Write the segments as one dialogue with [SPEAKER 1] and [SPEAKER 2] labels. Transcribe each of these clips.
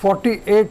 [SPEAKER 1] 48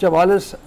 [SPEAKER 1] $44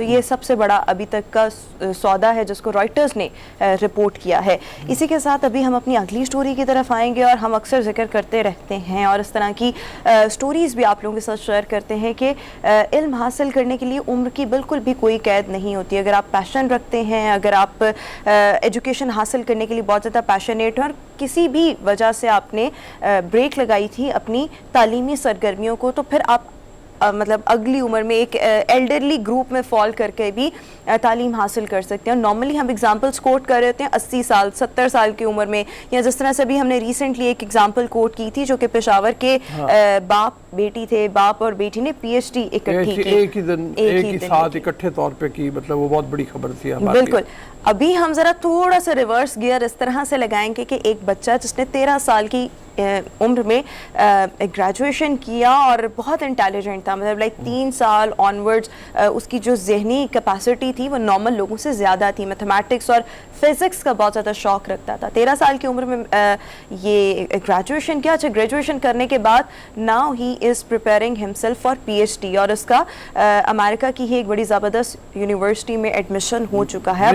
[SPEAKER 2] تو یہ سب سے بڑا ابھی تک کا سودا ہے جس کو رائٹرز نے رپورٹ کیا ہے. اسی کے ساتھ ابھی ہم اپنی اگلی سٹوری کی طرف آئیں گے, اور ہم اکثر ذکر کرتے رہتے ہیں اور اس طرح کی سٹوریز بھی آپ لوگوں کے ساتھ شیئر کرتے ہیں کہ علم حاصل کرنے کے لیے عمر کی بالکل بھی کوئی قید نہیں ہوتی. اگر آپ پیشن رکھتے ہیں, اگر آپ ایجوکیشن حاصل کرنے کے لیے بہت زیادہ پیشنیٹ ہیں, اور کسی بھی وجہ سے آپ نے بریک لگائی تھی اپنی تعلیمی سرگرمیوں کو, تو پھر آپ مطلب اگلی عمر میں ایک ایلڈرلی گروپ میں فال کر کے بھی تعلیم حاصل کر سکتے ہیں. اور نارملی ہم ایگزامپلس کوٹ کر رہے ہوتے ہیں 80 سال 70 سال کی عمر میں, یا جس طرح سے بھی ہم نے ریسنٹلی ایک ایگزامپل کوٹ کی تھی جو کہ پشاور کے باپ بیٹی تھے, باپ اور بیٹی نے پی ایچ ڈی اکٹھی کی,
[SPEAKER 1] ایک ہی ساتھ اکٹھے طور پہ کی. مطلب وہ بہت بڑی خبر تھی ہمارے لیے.
[SPEAKER 2] بالکل. ابھی ہم ذرا تھوڑا سا ریورس گیئر اس طرح سے لگائیں گے کہ ایک بچہ جس نے 13 سال کی عمر میں گریجویشن کیا اور بہت انٹیلیجنٹ تھا, مطلب لائک 3 سال آنورڈز اس کی جو ذہنی کیپیسٹی تھی وہ نارمل لوگوں سے زیادہ تھی, میتھمیٹکس اور فزکس کا بہت زیادہ شوق رکھتا تھا. 13 سال کی عمر میں یہ گریجویشن کیا. اچھا, گریجویشن کرنے کے بعد now he is preparing himself for P H D, اور اس کا امریکہ کی ہی ایک بڑی زبردست یونیورسٹی میں ایڈمیشن ہو چکا ہے.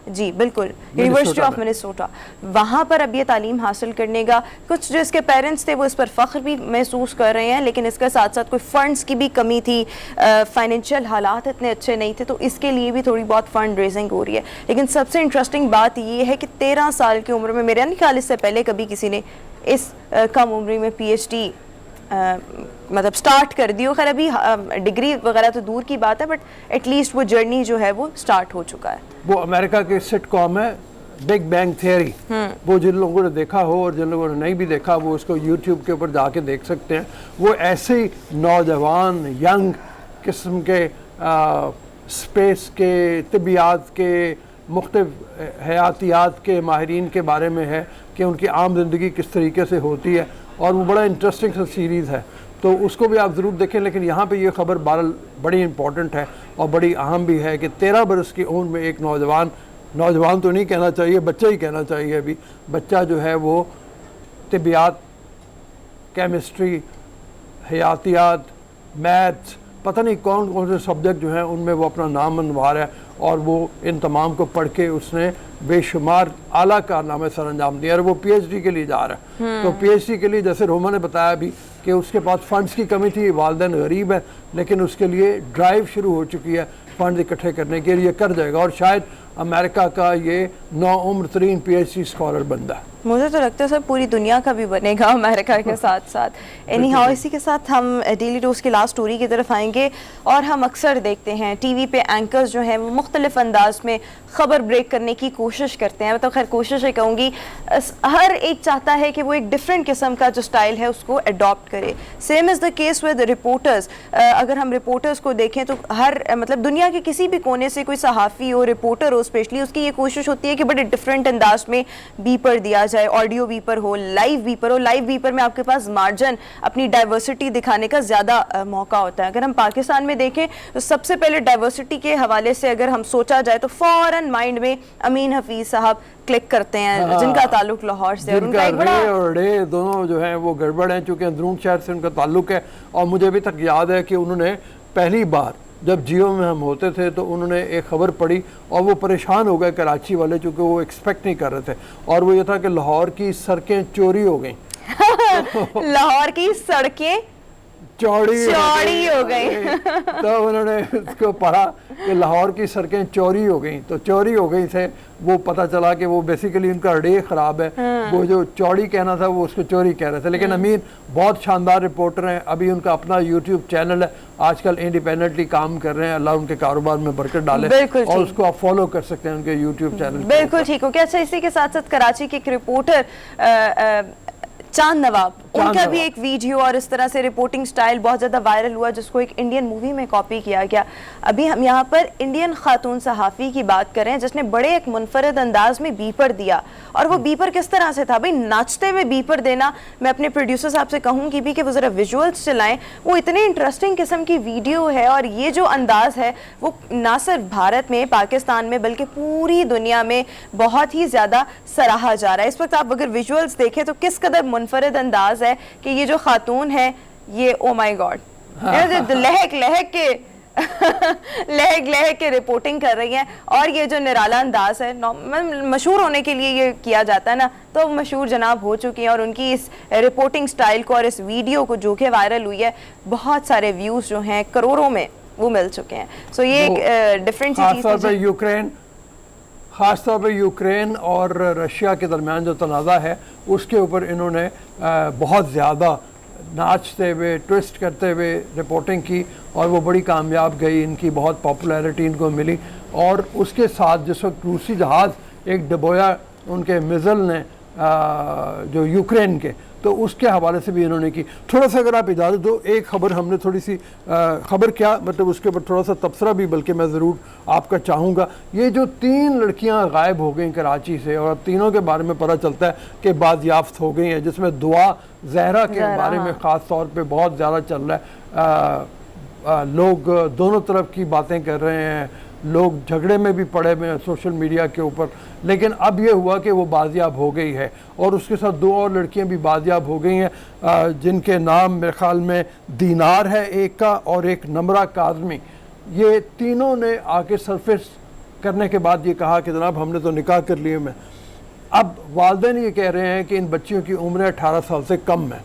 [SPEAKER 2] جی بالکل, یونیورسٹی آف منیسوٹا, وہاں پر اب یہ تعلیم حاصل کرنے گا. کچھ جو اس کے پیرنٹس تھے وہ اس پر فخر بھی محسوس کر رہے ہیں, لیکن اس کے ساتھ ساتھ کوئی فنڈز کی بھی کمی تھی, فائنینشیل حالات اتنے اچھے نہیں تھے, تو اس کے لیے بھی تھوڑی بہت فنڈ ریزنگ ہو رہی ہے. لیکن سب سے انٹرسٹنگ بات یہ ہے کہ 13 سال کی عمر میں, میرے خیال اس سے پہلے کبھی کسی نے اس کم عمری میں پی ایچ ڈی مطلب سٹارٹ کر دی ہو. خیر ابھی ڈگری وغیرہ تو دور کی بات ہے, بٹ ایٹ لیسٹ وہ جرنی جو ہے وہ سٹارٹ ہو چکا ہے.
[SPEAKER 1] وہ امریکہ کے سٹ کام ہے بگ بینگ تھیوری, وہ جن لوگوں نے دیکھا ہو اور جن لوگوں نے نہیں بھی دیکھا وہ اس کو یوٹیوب کے اوپر جا کے دیکھ سکتے ہیں. وہ ایسے ہی نوجوان ینگ قسم کے اسپیس کے, طبیعات کے, مختلف حیاتیات کے ماہرین کے بارے میں ہے کہ ان کی عام زندگی کس طریقے سے ہوتی ہے, اور وہ بڑا انٹرسٹنگ سا سیریز ہے, تو اس کو بھی آپ ضرور دیکھیں. لیکن یہاں پہ یہ خبر بڑی امپورٹنٹ ہے اور بڑی اہم بھی ہے کہ 13 برس کی عمر میں ایک نوجوان تو نہیں کہنا چاہیے, بچہ ہی کہنا چاہیے, ابھی بچہ جو ہے وہ طبیعت, کیمسٹری, حیاتیات, میتھس, پتہ نہیں کون کون سے سبجیکٹ جو ہیں ان میں وہ اپنا نام منوا رہا ہے, اور وہ ان تمام کو پڑھ کے اس نے بے شمار اعلیٰ کارنامے سر انجام دیا, اور وہ پی ایچ ڈی کے لیے جا رہا ہے. تو پی ایچ ڈی کے لیے جیسے روما نے بتایا بھی کہ اس کے پاس فنڈز کی کمی تھی, والدین غریب ہیں, لیکن اس کے لیے ڈرائیو شروع ہو چکی ہے فنڈز اکٹھے کرنے کے لیے, کر جائے گا, اور شاید امریکہ کا یہ نوعمر ترین پی ایچ ڈی اسکالر بندہ ہے.
[SPEAKER 2] مجھے تو لگتا ہے سر پوری دنیا کا بھی بنے گا امریکہ کے ساتھ ساتھ. اینی ہاؤ, اسی کے ساتھ ہم ڈیلی ڈوز کی لاسٹ سٹوری کی طرف آئیں گے. اور ہم اکثر دیکھتے ہیں ٹی وی پہ اینکرز جو ہیں وہ مختلف انداز میں خبر بریک کرنے کی کوشش کرتے ہیں. مطلب خیر کوشش ہی کہوں گی, ہر ایک چاہتا ہے کہ وہ ایک ڈفرینٹ قسم کا جو سٹائل ہے اس کو اڈاپٹ کرے. Same is the case with reporters. اگر ہم رپورٹرز کو دیکھیں تو ہر مطلب دنیا کے کسی بھی کونے سے کوئی صحافی ہو, رپورٹر ہو اسپیشلی, اس کی یہ کوشش ہوتی ہے کہ بڑے ڈفرینٹ انداز میں بیپر دیا جائے, آڈیو بیپر ہو, لائیو بیپر ہو. لائیو بیپر میں آپ کے پاس مارجن اپنی ڈائیورسٹی دکھانے کا زیادہ موقع ہوتا ہے. اگر ہم پاکستان میں دیکھیں تو سب سے پہلے ڈائیورسٹی کے حوالے سے اگر ہم سوچا جائے تو فوراً مائنڈ میں امین حفیظ صاحب کلک کرتے ہیں, جن کا تعلق لاہور سے, اور ان کا ایک بڑا
[SPEAKER 1] اور ڈے دونوں جو ہیں وہ گڑبڑ ہیں, چونکہ اندرون شہر سے ان کا تعلق ہے. اور مجھے ابھی تک یاد ہے کہ انہوں نے پہلی بار جب جیو میں ہم ہوتے تھے تو انہوں نے ایک خبر پڑھی اور وہ پریشان ہو گئے کراچی والے, چونکہ وہ ایکسپیکٹ نہیں کر رہے تھے, اور وہ یہ تھا کہ لاہور کی سڑکیں چوری ہو گئیں.
[SPEAKER 2] لاہور کی سڑکیں چوری ہو گئی.
[SPEAKER 1] تو انہوں نے اس کو پڑھا کہ لاہور کی سڑکیں چوری ہو گئیں, تو چوری ہو گئی سے وہ پتہ چلا کہ وہ بیسیکلی ان کا ڈے خراب ہے. وہ جو چوری کہنا تھا وہ اس کو چوری کہہ رہے تھے. لیکن امین بہت شاندار رپورٹر ہیں, ابھی ان کا اپنا یوٹیوب چینل ہے, آج کل انڈیپینڈنٹلی کام کر رہے ہیں, اللہ ان کے کاروبار میں برکت ڈالے, اور اس کو آپ فالو کر سکتے ہیں ان کے یوٹیوب چینل.
[SPEAKER 2] بالکل ٹھیک ہو گیا. اچھا, اسی کے ساتھ ساتھ کراچی کے ایک رپورٹر چاند نواب, ان کا بھی ایک ویڈیو اور اس طرح سے رپورٹنگ سٹائل بہت زیادہ وائرل ہوا, جس کو ایک انڈین مووی میں کاپی کیا گیا. ابھی ہم یہاں پر انڈین خاتون صحافی کی بات کریں جس نے بڑے ایک منفرد انداز میں بیپر دیا, اور وہ بیپر کس طرح سے تھا بھائی, ناچتے ہوئے بیپر دینا. میں اپنے پروڈیوسر صاحب سے کہوں گی بھی کہ وہ ذرا ویژولز چلائیں, وہ اتنے انٹرسٹنگ قسم کی ویڈیو ہے, اور یہ جو انداز ہے وہ نہ صرف بھارت میں, پاکستان میں, بلکہ پوری دنیا میں بہت ہی زیادہ سراہا جا رہا ہے. اس وقت آپ اگر ویژولز دیکھیں تو کس قدر منفرد انداز ہے کہ یہ جو خاتون ہے یہ او مائی گاڈ لہک کے لہگ لہگ کے رپورٹنگ کر رہی ہیں. اور یہ جو نرالا انداز ہے مشہور ہونے کے لیے یہ کیا جاتا ہے نا, تو مشہور جناب ہو چکی ہیں, اور ان کی اس رپورٹنگ سٹائل کو اور اس ویڈیو کو جو کہ وائرل ہوئی ہے, بہت سارے ویوز جو ہیں کروڑوں میں وہ مل چکے ہیں. سو یہ ایک ڈفرینٹ سی چیز ہے.
[SPEAKER 1] خاص طور پہ یوکرین اور رشیا کے درمیان جو تنازع ہے اس کے اوپر انہوں نے بہت زیادہ ناچتے ہوئے ٹوسٹ کرتے ہوئے رپورٹنگ کی, اور وہ بڑی کامیاب گئی, ان کی بہت پاپولیرٹی ان کو ملی. اور اس کے ساتھ جس وقت روسی جہاز ایک ڈبویا ان کے میزل نے جو یوکرین کے, تو اس کے حوالے سے بھی انہوں نے کی. تھوڑا سا اگر آپ اجازت دو, ایک خبر ہم نے تھوڑی سی خبر کیا مطلب اس کے اوپر تھوڑا سا تبصرہ بھی بلکہ میں ضرور آپ کا چاہوں گا. یہ جو 3 لڑکیاں غائب ہو گئیں کراچی سے, اور اب تینوں کے بارے میں پتہ چلتا ہے کہ بازیافت ہو گئی ہیں, جس میں دعا زہرا کے بارے میں خاص طور پہ بہت زیادہ چل رہا ہے. لوگ دونوں طرف کی باتیں کر رہے ہیں, لوگ جھگڑے میں بھی پڑے ہوئے ہیں سوشل میڈیا کے اوپر, لیکن اب یہ ہوا کہ وہ بازیاب ہو گئی ہے. اور اس کے ساتھ 2 اور لڑکیاں بھی بازیاب ہو گئی ہیں جن کے نام میرے خیال میں دینار ہے ایک کا, اور ایک نمرہ کاظمی. یہ تینوں نے آ کے سرفیس کرنے کے بعد یہ کہا کہ جناب ہم نے تو نکاح کر لیے میں. اب والدین یہ کہہ رہے ہیں کہ ان بچیوں کی عمریں 18 سال سے کم ہیں,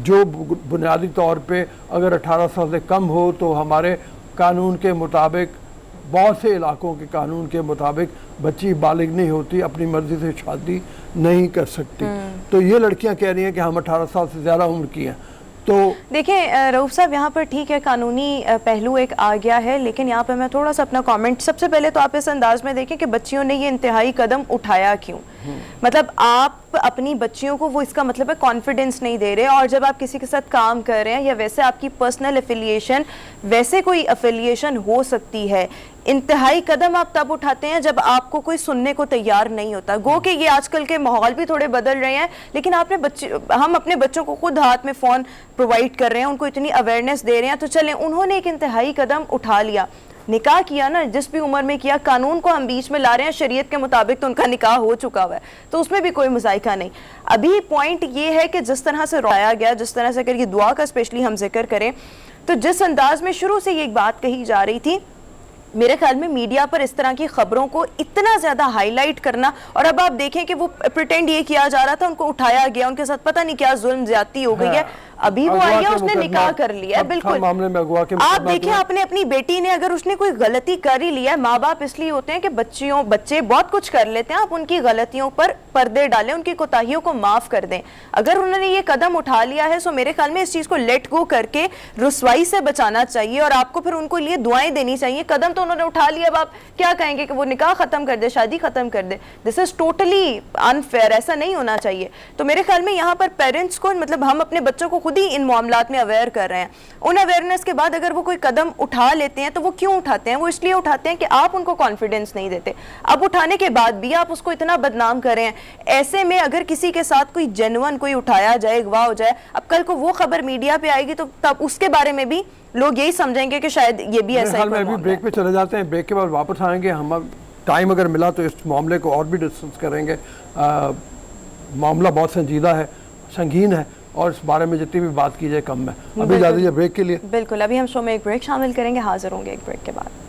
[SPEAKER 1] جو بنیادی طور پہ اگر 18 سال سے کم ہو تو ہمارے قانون کے مطابق, بہت سے علاقوں کے قانون کے مطابق بچی بالغ نہیں ہوتی, اپنی مرضی سے شادی نہیں کر سکتی. تو یہ لڑکیاں کہہ رہی ہیں کہ ہم 18 سال سے زیادہ عمر کی ہیں. تو
[SPEAKER 2] دیکھیں رؤوف صاحب, یہاں پر ٹھیک ہے قانونی پہلو ایک آ گیا ہے, لیکن یہاں پہ میں تھوڑا سا اپنا کامنٹ, سب سے پہلے تو آپ اس انداز میں دیکھیں کہ بچیوں نے یہ انتہائی قدم اٹھایا کیوں. مطلب آپ اپنی بچیوں کو, وہ اس کا مطلب ہے کانفیڈنس نہیں دے رہے, اور جب آپ کسی کے ساتھ کام کر رہے ہیں یا ویسے آپ کی پرسنل افیلیشن, ویسے کوئی افیلیشن ہو سکتی ہے, انتہائی قدم آپ تب اٹھاتے ہیں جب آپ کو کوئی سننے کو تیار نہیں ہوتا. گو کہ یہ آج کل کے ماحول بھی تھوڑے بدل رہے ہیں, لیکن ہم اپنے بچوں کو خود ہاتھ میں فون پرووائڈ کر رہے ہیں, ان کو اتنی اویئرنیس دے رہے ہیں, تو چلیں انہوں نے ایک انتہائی قدم اٹھا لیا, نکاح کیا نا, جس بھی عمر میں کیا, قانون کو ہم بیچ میں لا رہے ہیں, شریعت کے مطابق تو ان کا نکاح ہو چکا ہوا ہے, تو اس میں بھی کوئی مذائقہ نہیں. ابھی پوائنٹ یہ ہے کہ جس طرح سے رویا گیا, جس طرح سے اگر یہ دعا کا اسپیشلی ہم ذکر کریں, تو جس انداز میں شروع سے یہ ایک بات کہی جا رہی تھی, میرے خیال میں میڈیا پر اس طرح کی خبروں کو اتنا زیادہ ہائی لائٹ کرنا, اور اب آپ دیکھیں کہ وہ پریٹینڈ یہ کیا جا رہا تھا, ان کو اٹھایا گیا, ان کے ساتھ پتہ نہیں کیا ظلم زیادتی ہو گئی ہے, ابھی وہ آئی ہے, اس نے نکاح کر لیا ہے. بالکل آپ دیکھیں, آپ نے اپنی بیٹی نے, اگر اس نے کوئی غلطی کر ہی لیا ہے, ماں باپ اس لیے ہوتے ہیں کہ بچے بہت کچھ کر لیتے ہیں, آپ ان کی غلطیوں پر پردے ڈالیں, ان کی کوتاہیوں کو معاف کر دیں. اگر انہوں نے یہ قدم اٹھا لیا ہے, سو میرے خیال میں اس چیز کو لیٹ گو کر کے رسوائی سے بچانا چاہیے, اور آپ کو پھر ان کو لیے دعائیں دینی چاہیے. قدم تو انہوں نے اٹھا لیا, اب آپ کیا کہیں گے کہ وہ نکاح ختم کر دے, شادی ختم کر دے. دس از ٹوٹلی انفیئر, ایسا نہیں ہونا چاہیے. تو میرے خیال میں یہاں پر پیرنٹس کو, مطلب ہم اپنے بچوں کو خود ہی ان معاملات میں اویئر کر رہے ہیں. ان اویئرنیس کے بعد اگر وہ کوئی قدم اٹھا لیتے ہیں, تو وہ کیوں اٹھاتے ہیں؟ وہ اس لیے اٹھاتے ہیں کہ آپ ان کو کانفیڈنس نہیں دیتے. اب اٹھانے کے بعد بھی آپ اس کو اتنا بدنام کر رہے ہیں. ایسے میں اگر کسی کے ساتھ کوئی جینوئن کوئی اٹھایا جائے, گواہ ہو جائے, اب کل کو وہ خبر میڈیا پہ آئے گی, تو تب اس کے بارے میں بھی لوگ یہی سمجھیں گے کہ شاید یہ بھی ایسا ہی.
[SPEAKER 1] ابھی بریک پہ چلے جاتے ہیں, بریک کے بعد واپس آئیں گے. ہم ٹائم اگر ملا تو اس معاملے کو اور بھی ڈسکس کریں گے. معاملہ بہت سنجیدہ ہے, سنگین ہے, اور اس بارے میں جتنی بھی بات کی جائے کم ہے. ابھی جا دیجیے بریک کے لیے.
[SPEAKER 2] بالکل, ابھی ہم شو میں ایک بریک شامل کریں گے, حاضر ہوں گے ایک بریک کے بعد.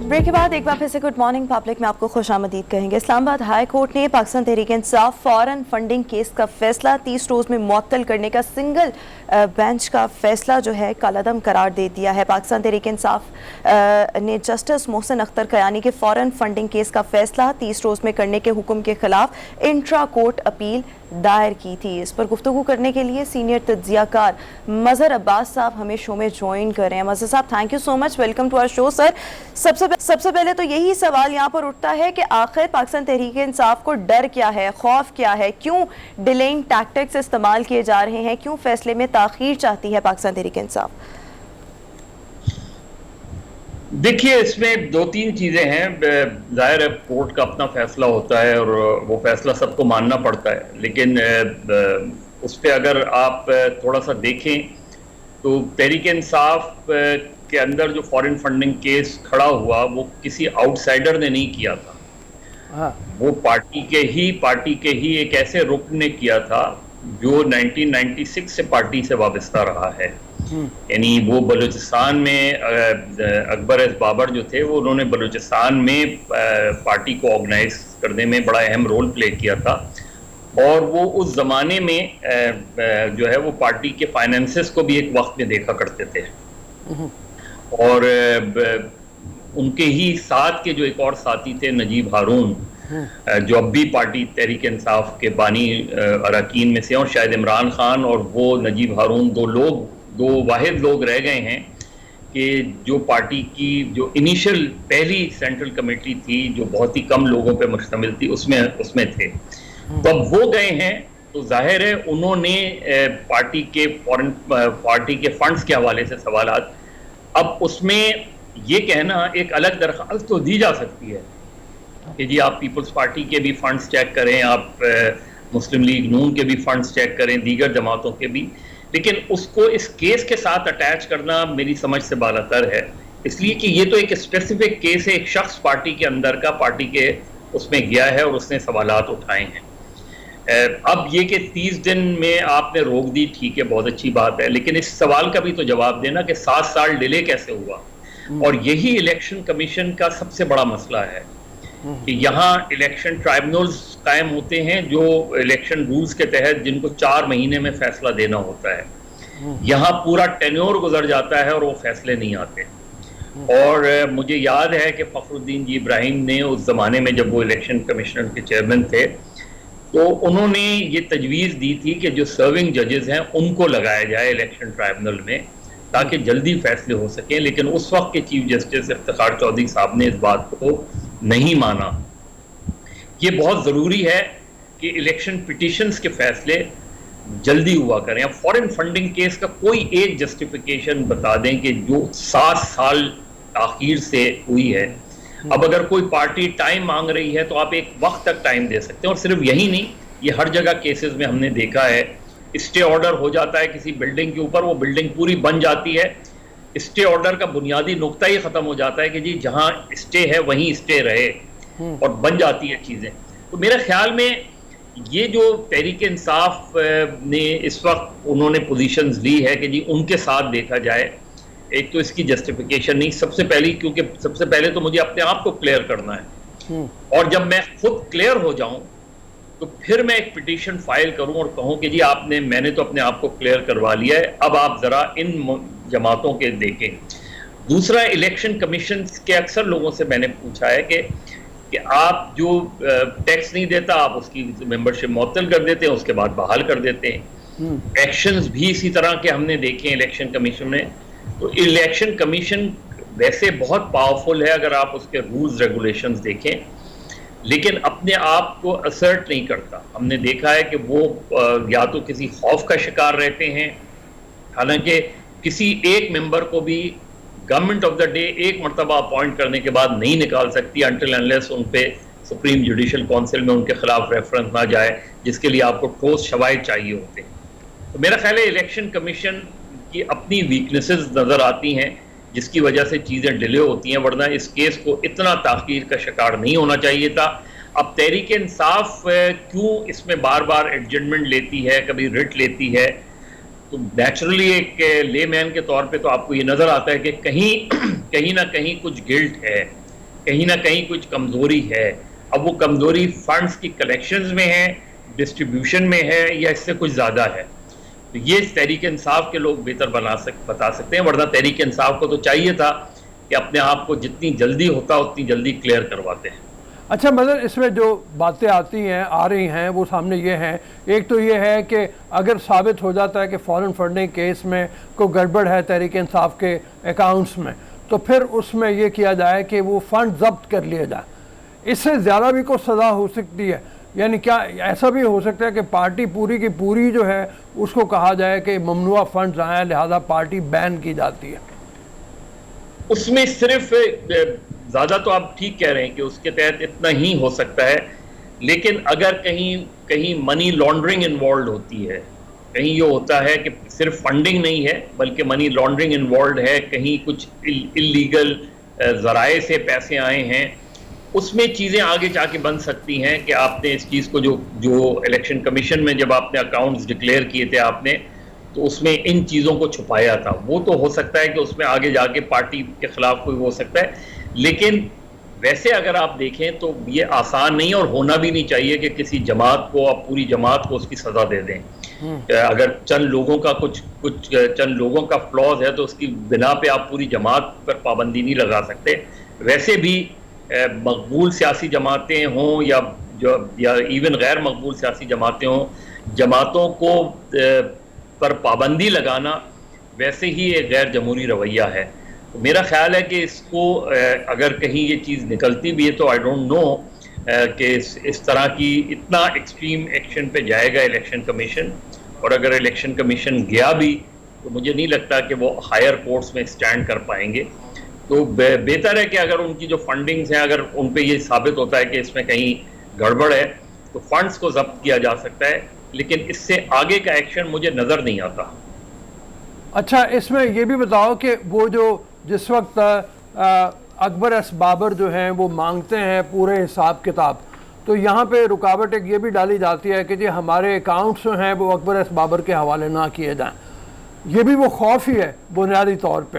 [SPEAKER 2] بریک کے بعد ایک بار پھر سے گڈ مارننگ پبلک میں آپ کو خوش آمدید کہیں گے. اسلام آباد ہائی کورٹ نے پاکستان تحریک انصاف فوراً فنڈنگ کیس کا فیصلہ 30 روز میں معطل کرنے کا سنگل بینچ کا فیصلہ جو ہے کالعدم قرار دے دیا ہے. پاکستان تحریک انصاف نے جسٹس محسن اختر کیانی کے فوراً فنڈنگ کیس کا فیصلہ 30 روز میں کرنے کے حکم کے خلاف انٹرا کورٹ اپیل دائر کی تھی. اس پر گفتگو کرنے کے لیے سینئر تجزیہ کار مظہر عباس صاحب ہمیں شو میں جوائن کر رہے ہیں. Mazhar Sahab thank you so much, welcome to our show. Sir سب سے پہلے تو یہی سوال یہاں پر اٹھتا ہے کہ آخر پاکستان تحریک انصاف کو ڈر کیا ہے, خوف کیا ہے, کیوں ڈیلینگ ٹیکٹکس استعمال کیے جا رہے ہیں, کیوں فیصلے میں تاخیر چاہتی ہے پاکستان تحریک انصاف؟
[SPEAKER 3] دیکھیے, اس میں 2-3 چیزیں ہیں. ظاہر ہے کورٹ کا اپنا فیصلہ ہوتا ہے اور وہ فیصلہ سب کو ماننا پڑتا ہے, لیکن اس پہ اگر آپ تھوڑا سا دیکھیں تو تحریک انصاف کے اندر جو فارن فنڈنگ کیس کھڑا ہوا وہ کسی آؤٹ سائڈر نے نہیں کیا تھا, وہ پارٹی کے ہی ایک ایسے رکن نے کیا تھا جو 1996 سے پارٹی سے وابستہ رہا ہے. یعنی وہ بلوچستان میں اکبر ایس بابر جو تھے وہ انہوں نے بلوچستان میں پارٹی کو آرگنائز کرنے میں بڑا اہم رول پلے کیا تھا, اور وہ اس زمانے میں جو ہے وہ پارٹی کے فائنینسز کو بھی ایک وقت میں دیکھا کرتے تھے. اور ان کے ہی ساتھ کے جو ایک اور ساتھی تھے نجیب ہارون, جو اب بھی پارٹی تحریک انصاف کے بانی اراکین میں سے, اور شاید عمران خان اور وہ نجیب ہارون دو واحد لوگ رہ گئے ہیں کہ جو پارٹی کی جو انیشل پہلی سینٹرل کمیٹی تھی جو بہت ہی کم لوگوں پہ مشتمل تھی اس میں تھے. تو اب وہ گئے ہیں, تو ظاہر ہے انہوں نے پارٹی کے فنڈز کے حوالے سے سوالات, اب اس میں یہ کہنا ایک الگ درخواست تو دی جا سکتی ہے کہ جی آپ پیپلز پارٹی کے بھی فنڈز چیک کریں, آپ مسلم لیگ نون کے بھی فنڈز چیک کریں, دیگر جماعتوں کے بھی, لیکن اس کو اس کیس کے ساتھ اٹیچ کرنا میری سمجھ سے بالاتر ہے, اس لیے کہ یہ تو ایک اسپیسیفک کیس ہے, ایک شخص پارٹی کے اندر کا پارٹی کے اس میں گیا ہے اور اس نے سوالات اٹھائے ہیں. اب یہ کہ 30 دن میں آپ نے روک دی, ٹھیک ہے, بہت اچھی بات ہے, لیکن اس سوال کا بھی تو جواب دینا کہ 7 سال ڈیلے کیسے ہوا. اور یہی الیکشن کمیشن کا سب سے بڑا مسئلہ ہے کہ یہاں الیکشن ٹرائبونلز قائم ہوتے ہیں جو الیکشن رولز کے تحت جن کو 4 مہینے میں فیصلہ دینا ہوتا ہے. یہاں پورا ٹینیور گزر جاتا ہے اور وہ فیصلے نہیں آتے. اور مجھے یاد ہے کہ فخر الدین جی ابراہیم نے اس زمانے میں جب وہ الیکشن کمیشنر کے چیئرمین تھے تو انہوں نے یہ تجویز دی تھی کہ جو سرونگ ججز ہیں ان کو لگایا جائے الیکشن ٹرائبونل میں تاکہ جلدی فیصلے ہو سکیں, لیکن اس وقت کے چیف جسٹس افتخار چودھری صاحب نے اس بات کو نہیں مانا. یہ بہت ضروری ہے کہ الیکشن پٹیشنز کے فیصلے جلدی ہوا کریں. اب فورن فنڈنگ کیس کا کوئی ایک جسٹیفیکیشن بتا دیں کہ جو 7 سال تاخیر سے ہوئی ہے. اب اگر کوئی پارٹی ٹائم مانگ رہی ہے تو آپ ایک وقت تک ٹائم دے سکتے ہیں, اور صرف یہی نہیں, یہ ہر جگہ کیسز میں ہم نے دیکھا ہے, اسٹے آرڈر ہو جاتا ہے کسی بلڈنگ کے اوپر, وہ بلڈنگ پوری بن جاتی ہے, اسٹے آرڈر کا بنیادی نقطہ ہی ختم ہو جاتا ہے کہ جی جہاں اسٹے ہے وہیں اسٹے رہے, اور بن جاتی ہے چیزیں. تو میرے خیال میں یہ جو تحریک انصاف نے اس وقت انہوں نے پوزیشنز لی ہے کہ جی ان کے ساتھ دیکھا جائے, ایک تو اس کی جسٹیفیکیشن نہیں, سب سے پہلے تو مجھے اپنے آپ کو کلیئر کرنا ہے, اور جب میں خود کلیئر ہو جاؤں تو پھر میں ایک پٹیشن فائل کروں اور کہوں کہ جی میں نے تو اپنے آپ کو کلیئر کروا لیا ہے, اب آپ ذرا ان جماعتوں کے دیکھیں. دوسرا, الیکشن کمیشن کے اکثر لوگوں سے میں نے پوچھا ہے کہ آپ جو ٹیکس نہیں دیتا آپ اس کی ممبرشپ معطل کر دیتے ہیں, اس کے بعد بحال کر دیتے ہیں. ایکشنز بھی اسی طرح کے ہم نے دیکھے ہیں الیکشن کمیشن میں. تو الیکشن کمیشن ویسے بہت پاورفل ہے اگر آپ اس کے رولز ریگولیشنز دیکھیں, لیکن اپنے آپ کو اسرٹ نہیں کرتا. ہم نے دیکھا ہے کہ وہ یا تو کسی خوف کا شکار رہتے ہیں, حالانکہ کسی ایک ممبر کو بھی گورنمنٹ آف دا ڈے ایک مرتبہ اپوائنٹ کرنے کے بعد نہیں نکال سکتی انٹل انلیس ان پہ سپریم جوڈیشل کونسل میں ان کے خلاف ریفرنس نہ جائے, جس کے لیے آپ کو ٹھوس شواہد چاہیے ہوتے ہیں. تو میرا خیال ہے الیکشن کمیشن کی اپنی ویکنیسز نظر آتی ہیں جس کی وجہ سے چیزیں ڈیلے ہوتی ہیں, ورنہ اس کیس کو اتنا تاخیر کا شکار نہیں ہونا چاہیے تھا. اب تحریک انصاف کیوں اس میں بار بار ایڈجسٹمنٹ لیتی ہے, کبھی رٹ لیتی ہے, تو نیچرلی ایک لے مین کے طور پہ تو آپ کو یہ نظر آتا ہے کہ کہیں نہ کہیں کچھ گلٹ ہے, کہیں نہ کہیں کچھ کمزوری ہے. اب وہ کمزوری فنڈز کی کلیکشنز میں ہے, ڈسٹریبیوشن میں ہے, یا اس سے کچھ زیادہ ہے. تو یہ تحریک انصاف کے لوگ بہتر بتا سکتے ہیں, ورنہ تحریک انصاف کو تو چاہیے تھا کہ اپنے آپ کو جتنی جلدی ہوتا اتنی جلدی کلیئر کرواتے ہیں.
[SPEAKER 1] اچھا مدر, اس میں جو باتیں آ رہی ہیں وہ سامنے یہ ہیں, ایک تو یہ ہے کہ اگر ثابت ہو جاتا ہے کہ فورن فنڈنگ کیس میں کوئی گڑبڑ ہے تحریک انصاف کے اکاؤنٹس میں, تو پھر اس میں یہ کیا جائے کہ وہ فنڈ ضبط کر لیے جائے. اس سے زیادہ بھی کوئی سزا ہو سکتی ہے, یعنی کیا ایسا بھی ہو سکتا ہے کہ پارٹی پوری کی پوری جو ہے اس کو کہا جائے کہ ممنوع فنڈز آئے لہذا پارٹی بین کی جاتی ہے؟
[SPEAKER 3] اس میں صرف زیادہ تو آپ ٹھیک کہہ رہے ہیں کہ اس کے تحت اتنا ہی ہو سکتا ہے, لیکن اگر کہیں منی لانڈرنگ انوالوڈ ہوتی ہے, کہیں یہ ہوتا ہے کہ صرف فنڈنگ نہیں ہے بلکہ منی لانڈرنگ انوالوڈ ہے, کہیں کچھ اللیگل ذرائع سے پیسے آئے ہیں, اس میں چیزیں آگے جا کے بن سکتی ہیں کہ آپ نے اس چیز کو جو الیکشن کمیشن میں جب آپ نے اکاؤنٹس ڈکلیئر کیے تھے آپ نے، تو اس میں ان چیزوں کو چھپایا تھا. وہ تو ہو سکتا ہے کہ اس میں آگے جا کے پارٹی کے خلاف کوئی ہو سکتا ہے، لیکن ویسے اگر آپ دیکھیں تو یہ آسان نہیں اور ہونا بھی نہیں چاہیے کہ کسی جماعت کو، آپ پوری جماعت کو اس کی سزا دے دیں. اگر چند لوگوں کا کچھ چند لوگوں کا فلاز ہے تو اس کی بنا پہ آپ پوری جماعت پر پابندی نہیں لگا سکتے. ویسے بھی مقبول سیاسی جماعتیں ہوں یا ایون غیر مقبول سیاسی جماعتیں ہوں، جماعتوں کو پر پابندی لگانا ویسے ہی ایک غیر جمہوری رویہ ہے. میرا خیال ہے کہ اس کو اگر کہیں یہ چیز نکلتی بھی ہے تو آئی ڈونٹ نو کہ اس طرح کی اتنا ایکسٹریم ایکشن پہ جائے گا الیکشن کمیشن. اور اگر الیکشن کمیشن گیا بھی تو مجھے نہیں لگتا کہ وہ ہائر کورٹس میں سٹینڈ کر پائیں گے. تو بہتر ہے کہ اگر ان کی جو فنڈنگز ہیں اگر ان پہ یہ ثابت ہوتا ہے کہ اس میں کہیں گڑبڑ ہے تو فنڈز کو ضبط کیا جا سکتا ہے، لیکن اس سے آگے کا ایکشن مجھے نظر نہیں آتا.
[SPEAKER 1] اچھا، اس میں یہ بھی بتاؤ کہ وہ جو جس وقت اکبر ایس بابر جو ہیں وہ مانگتے ہیں پورے حساب کتاب، تو یہاں پہ رکاوٹ ایک یہ بھی ڈالی جاتی ہے کہ جی ہمارے اکاؤنٹس جو ہیں وہ اکبر ایس بابر کے حوالے نہ کیے جائیں. یہ بھی وہ خوف ہی ہے بنیادی طور پہ.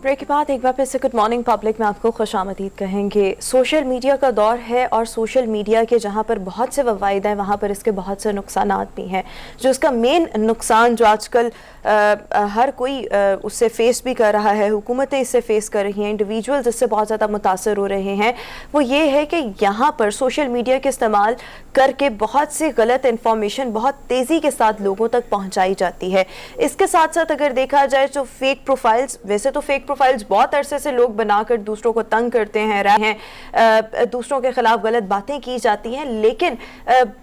[SPEAKER 2] بریک کے بعد ایک بار پھر سے گڈ مارننگ پبلک میں آپ کو خوش آمدید کہیں گے. سوشل میڈیا کا دور ہے اور سوشل میڈیا کے جہاں پر بہت سے فوائد ہیں وہاں پر اس کے بہت سے نقصانات بھی ہیں. جو اس کا مین نقصان جو آج کل ہر کوئی اس سے فیس بھی کر رہا ہے، حکومتیں اس سے فیس کر رہی ہیں، انڈیویجولز اس سے بہت زیادہ متاثر ہو رہے ہیں، وہ یہ ہے کہ یہاں پر سوشل میڈیا کے استعمال کر کے بہت سے غلط انفارمیشن بہت تیزی کے ساتھ لوگوں تک پہنچائی جاتی ہے. اس کے ساتھ ساتھ اگر دیکھا جائے تو فیک پروفائلز، ویسے تو فیک پروفائلز بہت عرصے سے لوگ بنا کر دوسروں کو تنگ کرتے ہیں، دوسروں کے خلاف غلط باتیں کی جاتی ہیں، لیکن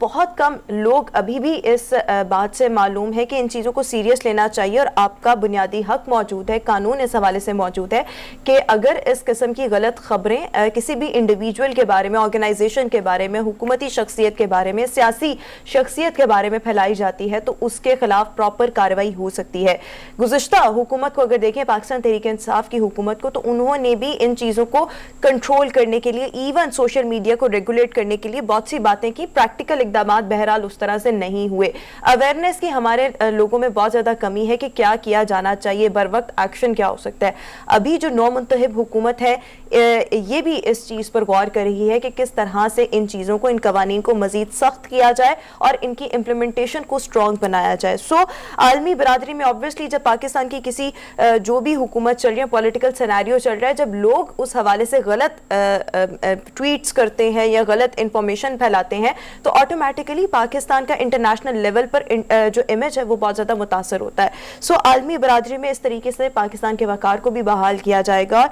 [SPEAKER 2] بہت کم لوگ ابھی بھی اس بات سے معلوم ہے کہ ان چیزوں کو سیریس لینا چاہیے. اور آپ کا بنیادی حق موجود ہے، قانون اس حوالے سے موجود ہے کہ اگر اس قسم کی غلط خبریں کسی بھی انڈیویجول کے بارے میں، آرگنائزیشن کے بارے میں، حکومتی شخصیت کے بارے میں، سیاسی شخصیت کے بارے میں پھیلائی جاتی ہے تو اس کے خلاف پراپر کارروائی ہو سکتی ہے. گزشتہ حکومت کو اگر دیکھیں، پاکستان تحریک انصاف کی حکومت کو، تو انہوں نے بھی ان چیزوں کو کنٹرول کرنے کے لیے، ایون سوشل میڈیا کو ریگولیٹ کرنے کے لیے بہت سی باتیں کی. پریکٹیکل اقدامات بہرحال اس طرح سے نہیں ہوئے. اویئرنیس کی ہمارے لوگوں میں بہت زیادہ کمی ہے کہ کیا کیا جانا چاہیے، بر وقت ایکشن کیا ہو سکتا ہے. ابھی جو نو منتخب حکومت ہے یہ بھی اس چیز پر غور کر رہی ہے کہ کس طرح سے ان چیزوں کو، ان قوانین کو مزید سخت کیا جائے اور ان کی امپلیمنٹیشن کو سٹرونگ بنایا جائے. سو عالمی برادری میں obviously جب پاکستان کی کسی جو بھی حکومت چل رہی ہے، پولیٹیکل سینیریو چل رہا ہے، جب لوگ اس حوالے سے غلط ٹویٹس کرتے ہیں یا غلط انفارمیشن پھیلاتے ہیں تو آٹومیٹیکلی پاکستان کا انٹرنیشنل لیول پر جو امیج ہے وہ بہت زیادہ متاثر ہوتا ہے. سو عالمی برادری میں اس طریقے سے پاکستان کے وقار کو بھی بحال کیا جائے گا.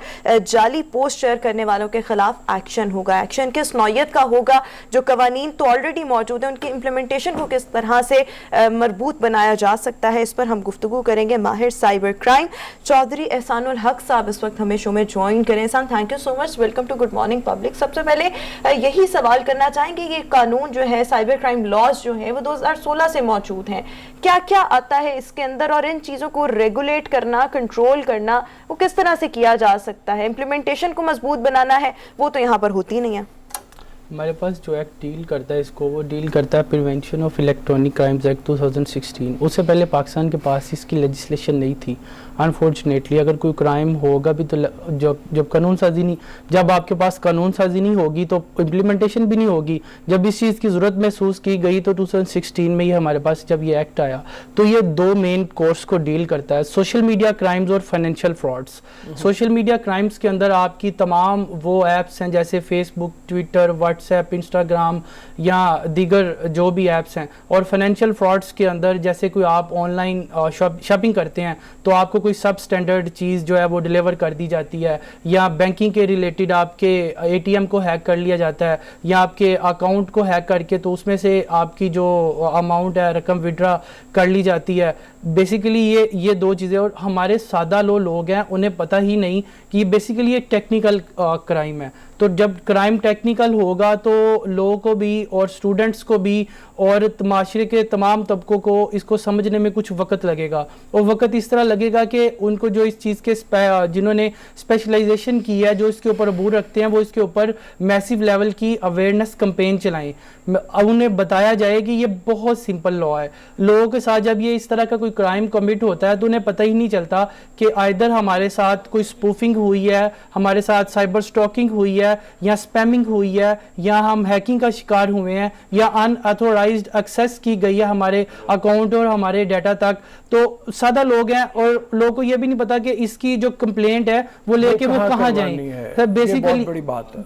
[SPEAKER 2] جعلی پوسٹ شیئر کرنے والوں کے خلاف ایکشن ہوگا. ایکشن کس نوعیت کا ہوگا؟ جو قوانین تو آلریڈی موجود ہیں ان کی امپلیمنٹیشن کو کس طرح سے مربوط بنایا جا سکتا ہے، اس پر ہم گفتگو کریں گے. ماہر سائبر کرائم چودھری احسان الحق صاحب اس وقت ہمیں شو میں جوائن کریں. Ehsan, thank you so much, welcome to good morning public. سب سے پہلے یہی سوال کرنا چاہیں گے، یہ قانون جو ہے، سائبر کرائم لاز جو ہیں وہ 2016 سے موجود ہیں، کیا کیا آتا ہے اس کے اندر اور ان چیزوں کو ریگولیٹ کرنا، کنٹرول کرنا وہ کس طرح سے کیا جا سکتا ہے؟ امپلیمنٹیشن کو مضبوط بنانا ہے وہ تو یہاں پر ہوتی نہیں ہے.
[SPEAKER 4] ہمارے پاس جو ایکٹ ڈیل کرتا ہے اس کو، وہ ڈیل کرتا ہے prevention of electronic crimes act 2016. اس سے پہلے پاکستان کے پاس اس کی لیجسلیشن نہیں تھی. انفارچونیٹلی اگر کوئی کرائم ہوگا بھی تو جب قانون سازی نہیں، جب آپ کے پاس قانون سازی نہیں ہوگی تو امپلیمنٹیشن بھی نہیں ہوگی. جب اس چیز کی ضرورت محسوس کی گئی تو 2016 میں یہ ہمارے پاس جب یہ ایکٹ آیا تو یہ دو مین کورس کو ڈیل کرتا ہے، سوشل میڈیا کرائمز اور financial frauds. Social media crimes کے اندر آپ کی تمام وہ ایپس ہیں جیسے فیس بک، ٹویٹر، واٹس ایپ، انسٹاگرام یا دیگر جو بھی ایپس ہیں. اور فائنینشیل فراڈز کے اندر جیسے کوئی آپ آن لائن شاپنگ کرتے ہیں تو آپ کو کوئی سب سٹینڈرڈ چیز جو ہے وہ ڈیلیور کر دی جاتی ہے، یا بینکنگ کے ریلیٹڈ آپ کے اے ٹی ایم کو ہیک کر لیا جاتا ہے، یا آپ کے اکاؤنٹ کو ہیک کر کے تو اس میں سے آپ کی جو اماؤنٹ ہے، رقم وڈرا کر لی جاتی ہے. بیسیکلی یہ دو چیزیں، اور ہمارے سادہ لوگ ہیں انہیں پتہ ہی نہیں کہ یہ بیسیکلی ایک ٹیکنیکل کرائم ہے. تو جب کرائم ٹیکنیکل ہوگا ہوگا تو لوگوں کو بھی اور اسٹوڈنٹس کو بھی اور معاشرے کے تمام طبقوں کو اس کو سمجھنے میں کچھ وقت لگے گا, اور وقت اس طرح لگے گا کہ ان کو جو اس چیز کے جنہوں نے اسپیشلائزیشن کی ہے, جو اس کے اوپر عبور رکھتے ہیں, وہ اس کے اوپر میسیو لیول کی اویئرنیس کمپین چلائیں, انہیں بتایا جائے کہ یہ بہت سمپل لا ہے. لوگوں کے ساتھ جب یہ اس طرح کا کوئی کرائم کمٹ ہوتا ہے تو انہیں پتہ ہی نہیں چلتا کہ آئدر ہمارے ساتھ کوئی اسپوفنگ ہوئی ہے, ہمارے ساتھ سائبر اسٹاکنگ ہوئی ہے, یا اسپیمنگ ہوئی ہے, یا ہم ہیکنگ کا شکار ہوئے ہیں, یا ان ایتھورائزڈ ایکسیس کی گئی ہے ہمارے اکاؤنٹ اور ہمارے ڈیٹا تک. تو سادہ لوگ ہیں اور لوگوں کو یہ بھی نہیں پتا کہ اس کی جو کمپلینٹ ہے وہ لے کے وہ کہاں جائیں. بیسیکلی
[SPEAKER 1] بڑی بات ہے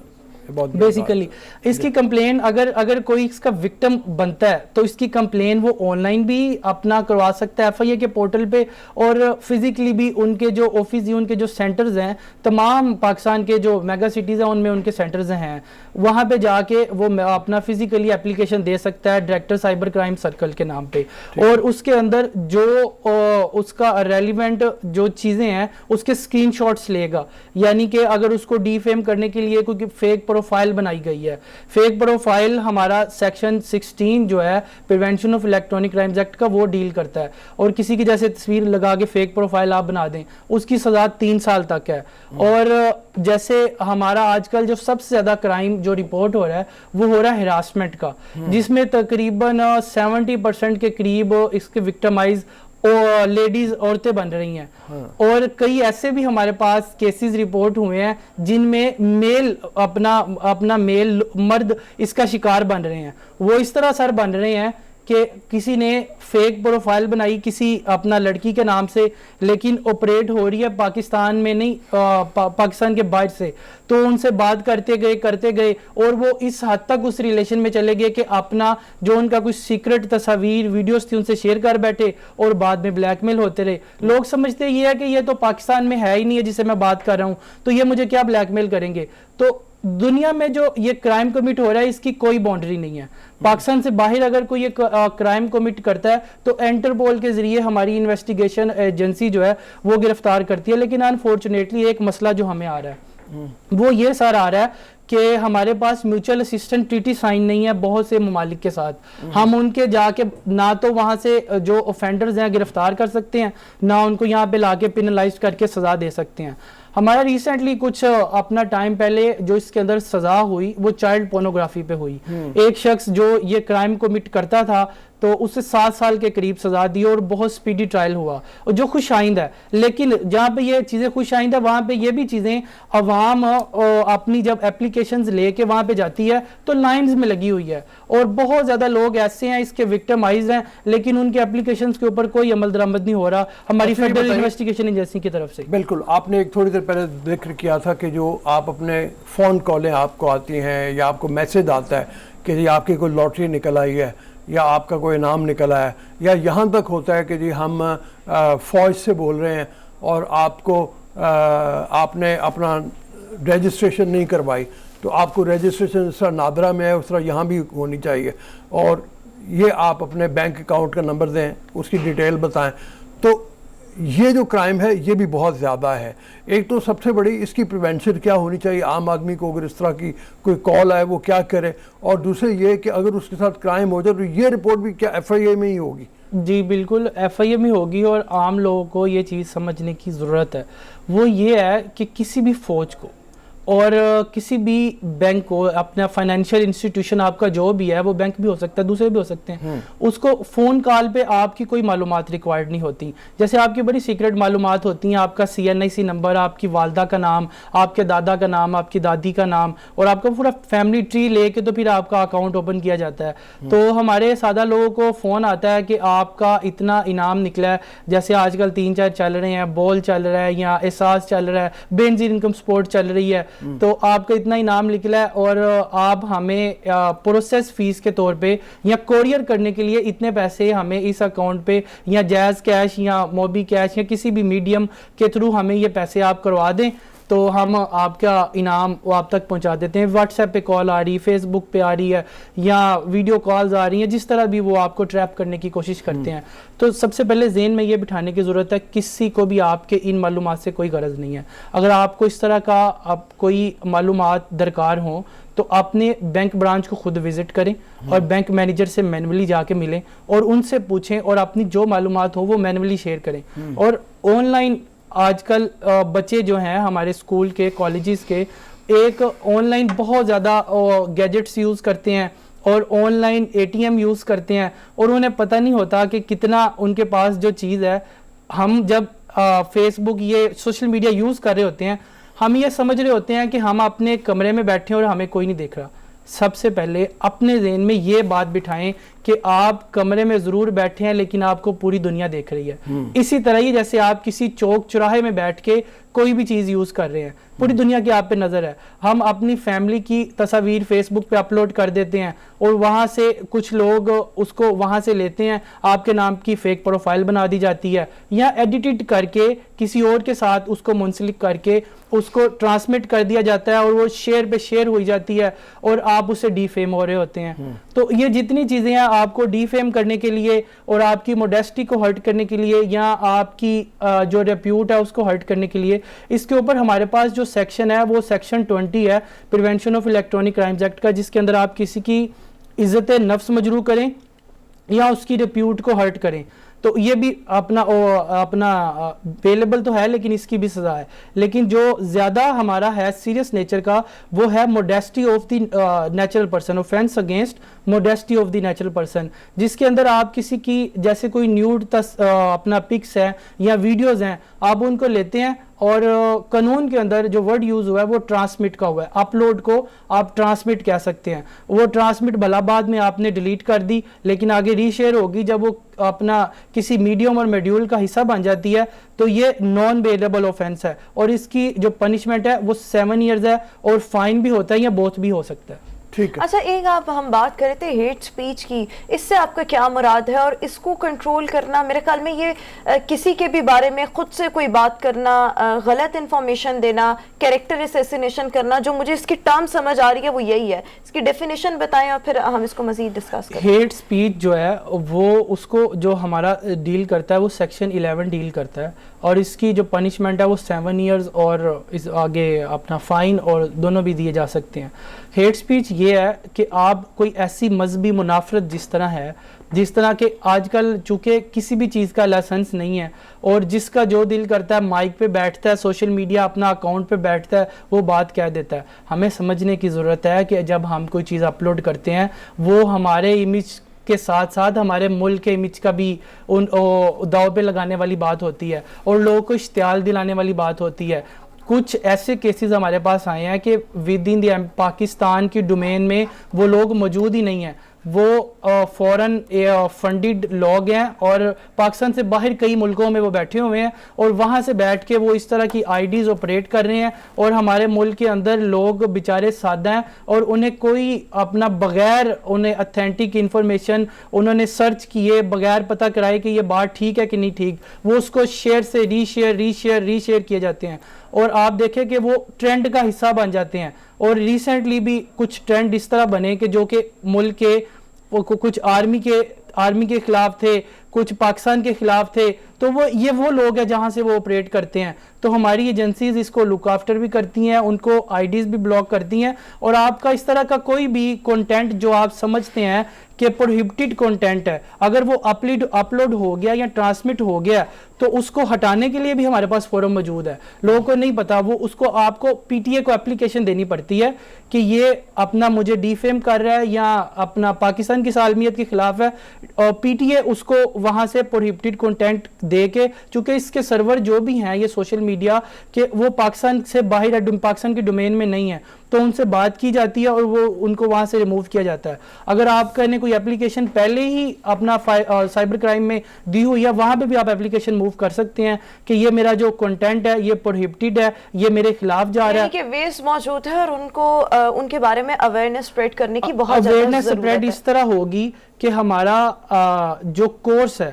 [SPEAKER 4] بیسیکلی اس کی کمپلین اگر کوئی اس کا وکٹم بنتا ہے تو اس کی کمپلین وہ آن لائن بھی اپنا کروا سکتا ہے ایف آئی اے کے پورٹل پہ, اور فزیکلی بھی ان کے جو آفس یا ان کے جو سینٹرز ہیں تمام پاکستان کے جو میگا سٹیز ہیں ان میں ان کے سینٹرز ہیں, وہاں پہ جا کے وہ اپنا فزیکلی اپلیکیشن دے سکتا ہے ڈائریکٹر سائبر کرائم سرکل کے نام پہ, اور اس کے اندر جو اس کا ریلیونٹ جو چیزیں ہیں اس کے اسکرین شاٹس لے گا. یعنی کہ اگر اس کو ڈی فیم کرنے کے لیے کوئی فیک پروفائل بنائی گئی ہے, فیک پروفائل ہمارا سیکشن 16 جو ہے prevention of electronic crimes act کا وہ ڈیل کرتا ہے, اور کسی کی جیسے تصویر لگا کے فیک پروفائل آپ بنا دیں اس کی سزا 3 سال تک ہے. اور جیسے ہمارا آج کل جو سب سے زیادہ کرائم جو رپورٹ ہو رہا ہے وہ ہو رہا ہے ہراسمنٹ کا, جس میں تقریباً 70% کے قریب اس کے وکٹمائز لیڈیز عورتیں بن رہی ہیں. اور کئی ایسے بھی ہمارے پاس کیسز رپورٹ ہوئے ہیں جن میں میل اپنا میل مرد اس کا شکار بن رہے ہیں. وہ اس طرح سر بن رہے ہیں کہ کسی نے فیک پروفائل بنائی کسی اپنا لڑکی کے نام سے, لیکن آپریٹ ہو رہی ہے پاکستان میں نہیں, پاکستان کے باہر سے, تو ان سے بات کرتے گئے اور وہ اس حد تک اس ریلیشن میں چلے گئے کہ اپنا جو ان کا کچھ سیکرٹ تصاویر ویڈیوز تھی ان سے شیئر کر بیٹھے اور بعد میں بلیک میل ہوتے رہے. لوگ سمجھتے یہ ہے کہ یہ تو پاکستان میں ہے ہی نہیں ہے جسے میں بات کر رہا ہوں, تو یہ مجھے کیا بلیک میل کریں گے. تو دنیا میں جو یہ کرائم کمٹ ہو رہا ہے اس کی کوئی باؤنڈری نہیں ہے. پاکستان سے باہر اگر کوئی یہ کرائم کمٹ کرتا ہے تو انٹرپول کے ذریعے ہماری انویسٹیگیشن ایجنسی جو ہے وہ گرفتار کرتی ہے. لیکن انفارچونیٹلی ایک مسئلہ جو ہمیں آ رہا ہے وہ یہ سر آ رہا ہے کہ ہمارے پاس میوچل اسسٹنٹ ٹریٹی سائن نہیں ہے بہت سے ممالک کے ساتھ. ہم ان کے جا کے نہ تو وہاں سے جو اوفینڈرز ہیں گرفتار کر سکتے ہیں, نہ ان کو یہاں پہ لا کے پینلائز کر کے سزا دے سکتے ہیں. ہمارا ریسنٹلی کچھ اپنا ٹائم پہلے جو اس کے اندر سزا ہوئی وہ چائلڈ پورنوگرافی پہ ہوئی. ایک شخص جو یہ کرائم کمٹ کرتا تھا تو اسے 7 سال کے قریب سزا دی اور بہت سپیڈی ٹرائل ہوا, اور جو خوش آئند ہے. لیکن جہاں پہ یہ چیزیں خوش آئند ہے وہاں پہ یہ بھی چیزیں عوام اپنی جب اپلیکیشنز لے کے وہاں پہ جاتی ہے تو لائنز میں لگی ہوئی ہے, اور بہت زیادہ لوگ ایسے ہیں اس کے وکٹمائز ہیں لیکن ان کے اپلیکیشنز کے اوپر کوئی عمل درآمد نہیں ہو رہا ہماری فیڈرل انویسٹیگیشن ایجنسی کی طرف سے.
[SPEAKER 1] بالکل, آپ نے ایک تھوڑی دیر پہلے ذکر کیا تھا کہ جو آپ اپنے فون کالیں آپ کو آتی ہیں یا آپ کو میسج آتا ہے کہ جی آپ کی کوئی لاٹری نکل آئی ہے یا آپ کا کوئی انعام نکلا ہے, یا یہاں تک ہوتا ہے کہ جی ہم فوج سے بول رہے ہیں اور آپ کو آپ نے اپنا رجسٹریشن نہیں کروائی, تو آپ کو رجسٹریشن جس طرح نادرا میں ہے اس طرح یہاں بھی ہونی چاہیے, اور یہ آپ اپنے بینک اکاؤنٹ کا نمبر دیں, اس کی ڈیٹیل بتائیں. تو یہ جو کرائم ہے یہ بھی بہت زیادہ ہے. ایک تو سب سے بڑی اس کی پریونشن کیا ہونی چاہیے عام آدمی کو, اگر اس طرح کی کوئی کال آئے وہ کیا کرے, اور دوسرے یہ کہ اگر اس کے ساتھ کرائم ہو جائے تو یہ رپورٹ بھی کیا ایف آئی اے میں ہی ہوگی؟
[SPEAKER 4] جی بالکل ایف آئی اے میں ہوگی, اور عام لوگوں کو یہ چیز سمجھنے کی ضرورت ہے. وہ یہ ہے کہ کسی بھی فوج کو اور کسی بھی بینک کو, اپنا فائنینشیل انسٹیٹیوشن آپ کا جو بھی ہے وہ بینک بھی ہو سکتا ہے دوسرے بھی ہو سکتے ہیں, اس کو فون کال پہ آپ کی کوئی معلومات ریکوائرڈ نہیں ہوتی. جیسے آپ کی بڑی سیکرٹ معلومات ہوتی ہیں, آپ کا CNIC نمبر, آپ کی والدہ کا نام, آپ کے دادا کا نام, آپ کی دادی کا نام, اور آپ کا پورا فیملی ٹری لے کے تو پھر آپ کا اکاؤنٹ اوپن کیا جاتا ہے. تو ہمارے سادہ لوگوں کو فون آتا ہے کہ آپ کا اتنا انعام نکلا ہے, جیسے آج کل 3-4 چل رہے ہیں, بال چل رہا ہے یا احساس چل رہا ہے, بے نظیر انکم سپورٹ چل رہی ہے, تو آپ کا اتنا انعام نکلا ہے اور آپ ہمیں پروسیس فیس کے طور پہ یا کوریئر کرنے کے لیے اتنے پیسے ہمیں اس اکاؤنٹ پہ یا جیز کیش یا موبی کیش یا کسی بھی میڈیم کے تھرو ہمیں یہ پیسے آپ کروا دیں. تو ہم آپ کا انعام وہ آپ تک پہنچا دیتے ہیں. واٹس ایپ پہ کال آ رہی, فیس بک پہ آ رہی ہے, یا ویڈیو کالز آ رہی ہیں, جس طرح بھی وہ آپ کو ٹریپ کرنے کی کوشش کرتے ہیں. تو سب سے پہلے ذہن میں یہ بٹھانے کی ضرورت ہے کسی کو بھی آپ کے ان معلومات سے کوئی غرض نہیں ہے. اگر آپ کو اس طرح کا کوئی معلومات درکار ہوں تو اپنے بینک برانچ کو خود وزٹ کریں اور بینک مینیجر سے مینولی جا کے ملیں اور ان سے پوچھیں اور اپنی جو معلومات ہو وہ مینولی شیئر کریں. اور آن لائن آج کل بچے جو ہیں ہمارے اسکول کے, کالجز کے, ایک آن لائن بہت زیادہ گیجٹس یوز کرتے ہیں اور آن لائن ATM یوز کرتے ہیں, اور انہیں پتہ نہیں ہوتا کہ کتنا ان کے پاس جو چیز ہے. ہم جب فیس بک یہ سوشل میڈیا یوز کر رہے ہوتے ہیں, ہم یہ سمجھ رہے ہوتے ہیں کہ ہم اپنے کمرے میں بیٹھے ہیں اور ہمیں کوئی نہیں دیکھ رہا. سب سے پہلے اپنے ذہن میں یہ بات بٹھائیں کہ آپ کمرے میں ضرور بیٹھے ہیں لیکن آپ کو پوری دنیا دیکھ رہی ہے. اسی طرح ہی جیسے آپ کسی چوک چوراہے میں بیٹھ کے کوئی بھی چیز یوز کر رہے ہیں, پوری دنیا کی آپ پہ نظر ہے. ہم اپنی فیملی کی تصاویر فیس بک پہ اپلوڈ کر دیتے ہیں اور وہاں سے کچھ لوگ اس کو وہاں سے لیتے ہیں, آپ کے نام کی فیک پروفائل بنا دی جاتی ہے, یا ایڈیٹڈ کر کے کسی اور کے ساتھ اس کو منسلک کر کے اس کو ٹرانسمٹ کر دیا جاتا ہے اور وہ شیئر پہ شیئر ہوئی جاتی ہے اور آپ اسے ڈی فیم ہو رہے ہوتے ہیں. تو یہ جتنی چیزیں ہیں آپ کو ڈی فیم کرنے کے لیے اور آپ کی موڈیسٹی کو ہرٹ کرنے کے لیے یا آپ کی جو ریپیوٹ ہے اس کو ہرٹ کرنے کے لیے, اس کے اوپر ہمارے پاس جو سیکشن ہے وہ سیکشن 20 ہے prevention of electronic crimes act کا, جس کے اندر آپ کسی کی عزت نفس مجروح کریں یا اس کی ریپیوٹ کو ہرٹ کریں تو یہ بھی اپنا اویلیبل تو ہے, لیکن اس کی بھی سزا ہے. لیکن جو زیادہ ہمارا ہے سیریس نیچر کا وہ ہے modesty of the natural person, offence against modesty of the natural person, جس کے اندر آپ کسی کی جیسے کوئی نیوڈ اپنا پکس ہے یا ویڈیوز ہیں, آپ ان کو لیتے ہیں اور قانون کے اندر جو ورڈ یوز ہوا ہے وہ ٹرانسمٹ کا ہوا ہے. اپلوڈ کو آپ ٹرانسمٹ کہہ سکتے ہیں, وہ ٹرانسمٹ بھلا بعد میں آپ نے ڈیلیٹ کر دی لیکن آگے ری شیئر ہوگی جب وہ اپنا کسی میڈیم اور میڈیول کا حصہ بن جاتی ہے تو یہ نان بیلیبل آفینس ہے, اور اس کی جو پنشمنٹ ہے وہ 7 ایئرز ہے اور فائن بھی ہوتا ہے یا بوتھ بھی ہو سکتا ہے.
[SPEAKER 2] اچھا, ایک آپ ہم بات کر رہے تھے ہیٹ سپیچ کی, اس سے آپ کا کیا مراد ہے؟ اور اس کو کنٹرول کرنا میرے خیال میں یہ کسی کے بھی بارے میں خود سے کوئی بات کرنا, غلط انفارمیشن دینا, کیریکٹر اسیسینیشن کرنا, جو مجھے اس کی ٹرم سمجھ آ رہی ہے وہ یہی ہے. اس کی ڈیفینیشن بتائیں اور پھر ہم اس کو مزید ڈسکس کریں.
[SPEAKER 4] ہیٹ سپیچ جو ہے وہ اس کو جو ہمارا ڈیل کرتا ہے وہ سیکشن 11 ڈیل کرتا ہے, اور اس کی جو پنشمنٹ ہے وہ 7 ایئرز اور اس آگے اپنا فائن اور دونوں بھی دیے جا سکتے ہیں. ہیٹ سپیچ یہ ہے کہ آپ کوئی ایسی مذہبی منافرت جس طرح کہ آج کل چونکہ کسی بھی چیز کا لائسنس نہیں ہے اور جس کا جو دل کرتا ہے مائک پہ بیٹھتا ہے, سوشل میڈیا اپنا اکاؤنٹ پہ بیٹھتا ہے, وہ بات کہہ دیتا ہے. ہمیں سمجھنے کی ضرورت ہے کہ جب ہم کوئی چیز اپلوڈ کرتے ہیں وہ ہمارے امیج کے ساتھ ساتھ ہمارے ملک کے امیج کا بھی داؤ پہ لگانے والی بات ہوتی ہے اور لوگوں کو اشتعال دلانے والی بات ہوتی ہے. کچھ ایسے کیسز ہمارے پاس آئے ہیں کہ ود ان دی پاکستان کی ڈومین میں وہ لوگ موجود ہی نہیں ہیں, وہ فورن فنڈڈ لوگ ہیں اور پاکستان سے باہر کئی ملکوں میں وہ بیٹھے ہوئے ہیں اور وہاں سے بیٹھ کے وہ اس طرح کی آئی ڈیز آپریٹ کر رہے ہیں, اور ہمارے ملک کے اندر لوگ بیچارے سادہ ہیں اور انہیں کوئی اپنا بغیر انہیں اتھینٹک انفارمیشن انہوں نے سرچ کیے بغیر پتہ کرائے کہ یہ بات ٹھیک ہے کہ نہیں ٹھیک, وہ اس کو شیئر سے ری شیئر کیے جاتے ہیں اور آپ دیکھیں کہ وہ ٹرینڈ کا حصہ بن جاتے ہیں. اور ریسنٹلی بھی کچھ ٹرینڈ اس طرح بنے کہ جو کہ ملک کے کچھ آرمی کے خلاف تھے, کچھ پاکستان کے خلاف تھے, تو وہ لوگ ہیں جہاں سے وہ آپریٹ کرتے ہیں. تو ہماری ایجنسیز اس کو لک آفٹر بھی کرتی ہیں, ان کو آئی ڈیز بھی بلاک کرتی ہیں, اور آپ کا اس طرح کا کوئی بھی کنٹینٹ جو آپ سمجھتے ہیں کہ پروہیبٹڈ کنٹینٹ ہے, اگر وہ اپلوڈ ہو گیا یا ٹرانسمٹ ہو گیا تو اس کو ہٹانے کے لیے بھی ہمارے پاس فورم موجود ہے. لوگوں کو نہیں پتا, وہ اس کو آپ کو PTA کو اپلیکیشن دینی پڑتی ہے کہ یہ اپنا مجھے ڈی فیم کر رہا ہے یا اپنا پاکستان کی سالمیت کے خلاف ہے, اور PTA اس کو وہاں سے پروہیبٹڈ کنٹینٹ دے کے, چونکہ اس کے سرور جو بھی ہیں یہ سوشل میڈیا کہ وہ پاکستان سے باہر ہے, پاکستان کی ڈومین میں نہیں ہے, تو ان سے بات کی جاتی ہے اور وہ ان کو وہاں سے ریموو کیا جاتا ہے. اگر آپ نے کوئی اپلیکیشن پہلے ہی اپنا سائبر کرائم میں دی ہوئی ہے, وہاں پہ بھی آپ اپلیکیشن موو کر سکتے ہیں کہ یہ میرا جو کنٹینٹ ہے یہ پروہیبٹڈ ہے, یہ میرے خلاف جا رہا ہے.
[SPEAKER 2] کہ ویز موجود ہے اور ان کو ان کے بارے میں اویئرنیس اسپریڈ کرنے کی بہت زیادہ
[SPEAKER 4] اویئرنیس اسپریڈ اس طرح ہوگی کہ ہمارا جو کورس ہے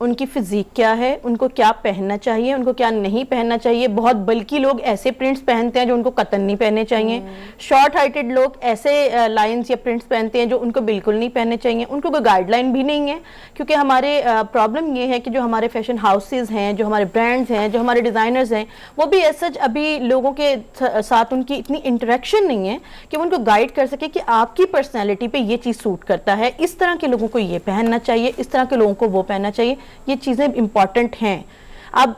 [SPEAKER 5] ان کی فزیک کیا ہے, ان کو کیا پہننا چاہیے, ان کو کیا نہیں پہننا چاہیے. بہت بلکی لوگ ایسے پرنٹس پہنتے ہیں جو ان کو قطن نہیں پہننے چاہیے. شارٹ ہائٹڈ لوگ ایسے لائنز یا پرنٹس پہنتے ہیں جو ان کو بالکل نہیں پہننے چاہیے. ان کو کوئی گائیڈ لائن بھی نہیں ہے, کیونکہ ہمارے پرابلم یہ ہے کہ جو ہمارے فیشن ہاؤسز ہیں, جو ہمارے برانڈز ہیں, جو ہمارے ڈیزائنرز ہیں, وہ بھی ایز سچ ابھی لوگوں کے ساتھ ان کی اتنی انٹریکشن نہیں ہے کہ وہ ان کو گائیڈ کر سکے کہ آپ کی پرسنالٹی پہ یہ چیز سوٹ کرتا ہے, اس طرح کے لوگوں کو یہ پہننا چاہیے, اس طرح کے لوگوں کو وہ پہننا چاہیے. یہ چیزیں امپورٹنٹ ہیں. اب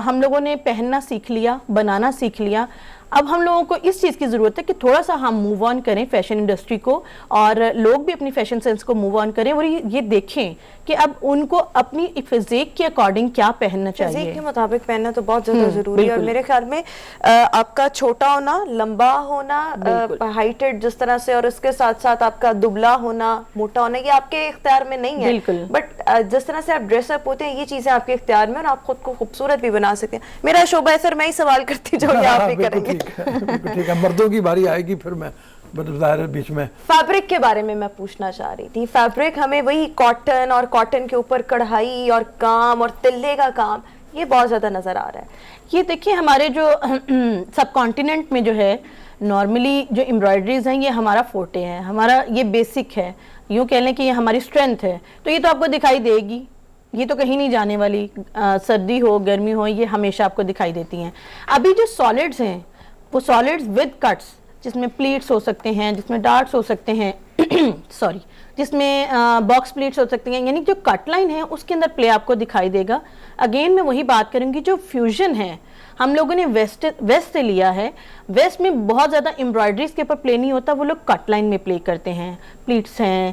[SPEAKER 5] ہم لوگوں نے پہننا سیکھ لیا, بنانا سیکھ لیا. اب ہم لوگوں کو اس چیز کی ضرورت ہے کہ تھوڑا سا ہم موو آن کریں فیشن انڈسٹری کو, اور لوگ بھی اپنی فیشن سینس کو موو آن کریں اور یہ دیکھیں کہ اب ان کو اپنی فزیک کے اکارڈنگ کیا پہننا چاہیے.
[SPEAKER 2] فزیک کے مطابق پہننا تو بہت زیادہ ضروری ہے, اور میرے خیال میں آپ کا چھوٹا ہونا, لمبا ہونا, ہائٹڈ جس طرح سے, اور اس کے ساتھ ساتھ آپ کا دبلا ہونا, موٹا ہونا, یہ آپ کے اختیار میں نہیں ہے.
[SPEAKER 5] بالکل.
[SPEAKER 2] بٹ جس طرح سے آپ ڈریس اپ ہوتے ہیں یہ چیزیں آپ کے اختیار میں, اور آپ خود کو خوبصورت بھی بنا سکتے ہیں. میرا شعبہ ہے سر, میں ہی سوال کرتی جاؤں, آپ بھی کریں گے.
[SPEAKER 1] ٹھیک ہے, مردوں کی باری آئے گی پھر میں ظاہر بیچ میں.
[SPEAKER 2] فیبرک کے بارے میں پوچھنا چاہ رہی تھی. فیبرک ہمیں وہی کاٹن, اور کاٹن کے اوپر کڑھائی اور کام اور تلے کا کام, یہ بہت زیادہ نظر آ رہا ہے.
[SPEAKER 5] یہ دیکھیں ہمارے جو سب کانٹیننٹ میں جو ہے نارملی جو امبرائڈریز ہیں یہ ہمارا فورٹے ہے, ہمارا یہ بیسک ہے, یوں کہہ لیں کہ یہ ہماری اسٹرینتھ ہے. تو یہ تو آپ کو دکھائی دے گی, یہ تو کہیں نہیں جانے والی, سردی ہو گرمی ہو یہ ہمیشہ آپ کو دکھائی دیتی ہیں. ابھی جو سالڈز ہیں وہ سالڈز ود کٹس, جس میں پلیٹس ہو سکتے ہیں, جس میں ڈارٹس ہو سکتے ہیں, سوری, جس میں باکس پلیٹس ہو سکتے ہیں, یعنی جو کٹ لائن ہے اس کے اندر پلے آپ کو دکھائی دے گا. اگین میں وہی بات کروں گی, جو فیوژن ہے ہم لوگوں نے ویسٹ سے لیا ہے. ویسٹ میں بہت زیادہ امبرائڈریز کے اوپر پلے نہیں ہوتا, وہ لوگ کٹ لائن میں پلے کرتے ہیں, پلیٹس ہیں,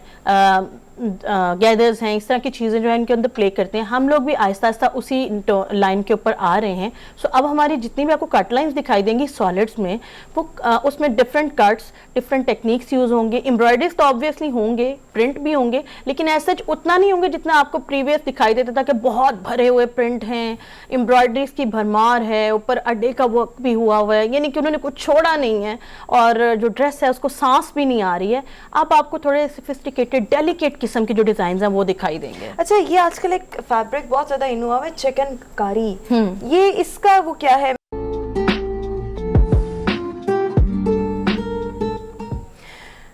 [SPEAKER 5] گیدرز ہیں, اس طرح کی چیزیں جو ہیں ان کے اندر پلے کرتے ہیں. ہم لوگ بھی آہستہ آہستہ اسی لائن کے اوپر آ رہے ہیں. سو اب ہماری جتنی بھی آپ کو کٹ لائنز دکھائی دیں گی سالڈس میں, وہ اس میں different cuts, different techniques use ہوں گے. امبرائڈریز تو آبویسلی ہوں گے, پرنٹ بھی ہوں گے, لیکن ایز سچ اتنا نہیں ہوں گے جتنا آپ کو پریویس دکھائی دیتا تھا کہ بہت بھرے ہوئے پرنٹ ہیں, امبرائڈریز کی بھرمار ہے, اوپر اڈے کا ورک بھی ہوا ہوا ہے, یعنی کہ انہوں نے کچھ چھوڑا نہیں ہے, اور جو ڈریس ہے اس کو سانس بھی نہیں آ رہی ہے. اب آپ کو تھوڑے سفسٹیکیٹڈ ڈیلیکیٹ قسم کے جو ڈیزائنز ہیں وہ دکھائی دیں گے.
[SPEAKER 2] اچھا, یہ آج کل ایک فیبرک بہت زیادہ ان ہوا ہے, چکن کاری, یہ اس کا وہ کیا ہے؟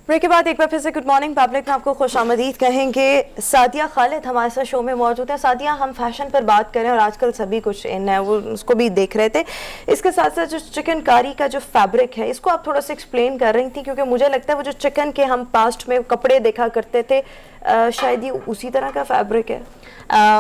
[SPEAKER 2] بریک کے بعد ایک بار پھر سے گڈ مارننگ پبلک میں آپ کو خوش آمدید کہیں گے. سعدیہ خالد ہمارے ساتھ شو میں موجود ہے. سعدیہ, ہم فیشن پر بات کریں اور آج کل سبھی کچھ ان ہے, وہ اس کو بھی دیکھ رہے تھے. اس کے ساتھ ساتھ جو چکن کاری کا جو فیبرک ہے اس کو آپ تھوڑا سا ایکسپلین کر رہی تھی, کیونکہ مجھے لگتا ہے وہ جو چکن کے ہم پاسٹ میں کپڑے دیکھا کرتے تھے شاید یہ اسی طرح کا فیبرک ہے.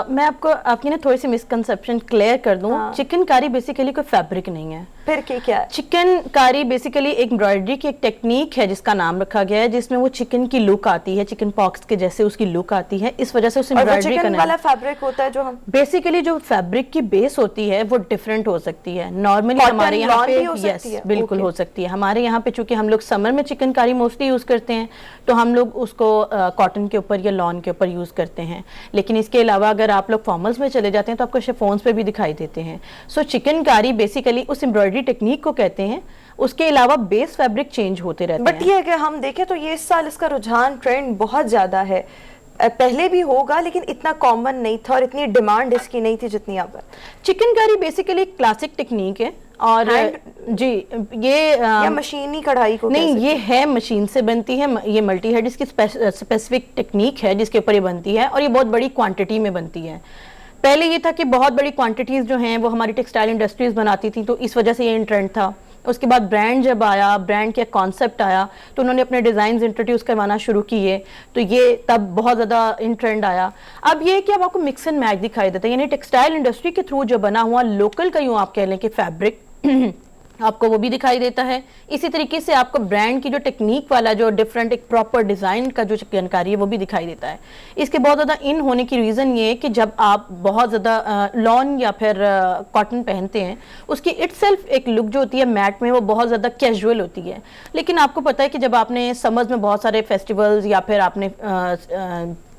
[SPEAKER 5] میں آپ کو آپ کی نا تھوڑی سی مسکنسیپشن کلیئر کر دوں. چکن کاری بیسیکلی کوئی فیبرک نہیں ہے.
[SPEAKER 2] پھر کیا ہے؟
[SPEAKER 5] چکن کاری بیسیکلی ایک امبرائڈری کی ایک ٹیکنیک ہے جس کا نام رکھا گیا ہے, جس میں وہ چکن کی لک آتی ہے, چکن پاکس کے جیسے اس کی لک آتی ہے, اس وجہ سے اس امبرائڈری کا
[SPEAKER 2] چکن والا فیبرک ہوتا ہے جو ہم
[SPEAKER 5] بیسیکلی جو فیبرک کی بیس ہوتی ہے وہ ڈفرینٹ ہو سکتی ہے. نارملی ہمارے یہاں پہ یس بالکل ہو سکتی ہے. ہمارے یہاں پہ چونکہ ہم لوگ سمر میں چکن کاری موسٹلی یوز کرتے ہیں تو ہم لوگ اس کو کاٹن کے اوپر یا لان کے اوپر یوز کرتے ہیں. لیکن اس کے علاوہ اگر آپ لوگ فارملز میں چلے جاتے ہیں تو آپ کو شفونز پہ بھی دکھائی دیتے ہیں. سو چکن کاری بیسیکلی اس امبرائڈری ٹیکنیک کو کہتے ہیں. اس کے علاوہ بیس فیبرک چینج ہوتے رہتے ہیں.
[SPEAKER 2] بٹ یہ اگر ہم دیکھیں تو یہ اس سال اس کا رجحان ٹرینڈ بہت زیادہ ہے. پہلے بھی ہوگا لیکن اتنا کامن نہیں تھا اور اتنی ڈیمانڈ اس کی نہیں تھی جتنی اب. چکن
[SPEAKER 5] کاری بیسیکلی ایک کلاسک ٹیکنیک ہے اور جی یہ
[SPEAKER 2] مشینی کڑھائی کو
[SPEAKER 5] نہیں, یہ ہے مشین سے بنتی ہے. یہ ملٹی ہیڈ اس کی اسپیسیفک ٹیکنیک ہے جس کے اوپر یہ بنتی ہے اور یہ بہت بڑی کوانٹٹی میں بنتی ہے. پہلے یہ تھا کہ بہت بڑی کوانٹٹیز جو ہیں وہ ہماری ٹیکسٹائل انڈسٹریز بناتی تھیں تو اس وجہ سے یہ ان ٹرینڈ تھا. اس کے بعد برانڈ جب آیا, برانڈ کے کانسیپٹ آیا تو انہوں نے اپنے ڈیزائنز انٹروڈیوس کروانا شروع کیے تو یہ تب بہت زیادہ ان ٹرینڈ آیا. اب یہ کہ اب آپ کو مکس اینڈ میچ دکھائی دیتا ہے, یعنی ٹیکسٹائل انڈسٹری کے تھرو جو بنا ہوا لوکل کا یوں آپ کہہ لیں کہ فیبرک آپ کو وہ بھی دکھائی دیتا ہے. اسی طریقے سے آپ کو برانڈ کی جو ٹیکنیک والا جو ڈفرینٹ ایک پراپر ڈیزائن کا جو جانکاری ہے وہ بھی دکھائی دیتا ہے. اس کے بہت زیادہ ان ہونے کی ریزن یہ ہے کہ جب آپ بہت زیادہ لان یا پھر کاٹن پہنتے ہیں اس کی اٹ سیلف ایک لک جو ہوتی ہے میٹ میں وہ بہت زیادہ کیجول ہوتی ہے. لیکن آپ کو پتہ ہے کہ جب آپ نے سمرز میں بہت سارے فیسٹیولز یا پھر آپ نے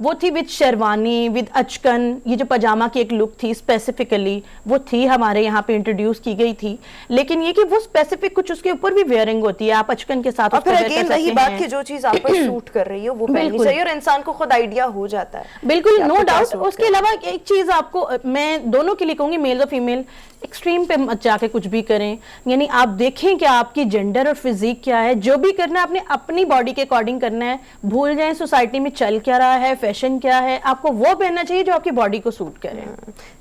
[SPEAKER 5] وہ تھی وتھ شیروانی ود اچکن, یہ جو پاجامہ کی ایک لک تھی اسپیسیفکلی وہ تھی ہمارے یہاں پہ انٹروڈیوس کی گئی تھی, لیکن یہ کہ وہ اسپیسیفک کچھ اس کے اوپر بھی ویئرنگ ہوتی ہے, آپ اچکن کے ساتھ
[SPEAKER 2] اور پھر اگین وہی بات کہ جو چیز آپ پر سوٹ کر رہی ہو وہ پہننی چاہیے, اور انسان کو خود آئیڈیا ہو جاتا ہے
[SPEAKER 5] بالکل, نو ڈاؤٹ. اس کے علاوہ ایک چیز آپ کو میں دونوں کے لیے کہوں گی, میل اور فیمیل, ایکسٹریم پہ مت جا کے کچھ بھی کریں, یعنی آپ دیکھیں کہ آپ کی جینڈر اور فزیک کیا ہے, جو بھی کرنا ہے آپ نے اپنی باڈی کے اکارڈنگ کرنا ہے, بھول جائیں سوسائٹی میں چل کیا رہا ہے, فیشن کیا ہے, آپ کو وہ پہننا چاہیے جو آپ کی باڈی کو سوٹ کرے.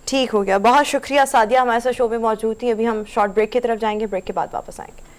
[SPEAKER 2] ٹھیک ہو گیا, بہت شکریہ سعدیہ ہمارے ساتھ شو میں موجود تھی. ابھی ہم شارٹ بریک کی طرف جائیں گے, بریک کے بعد واپس آئیں گے.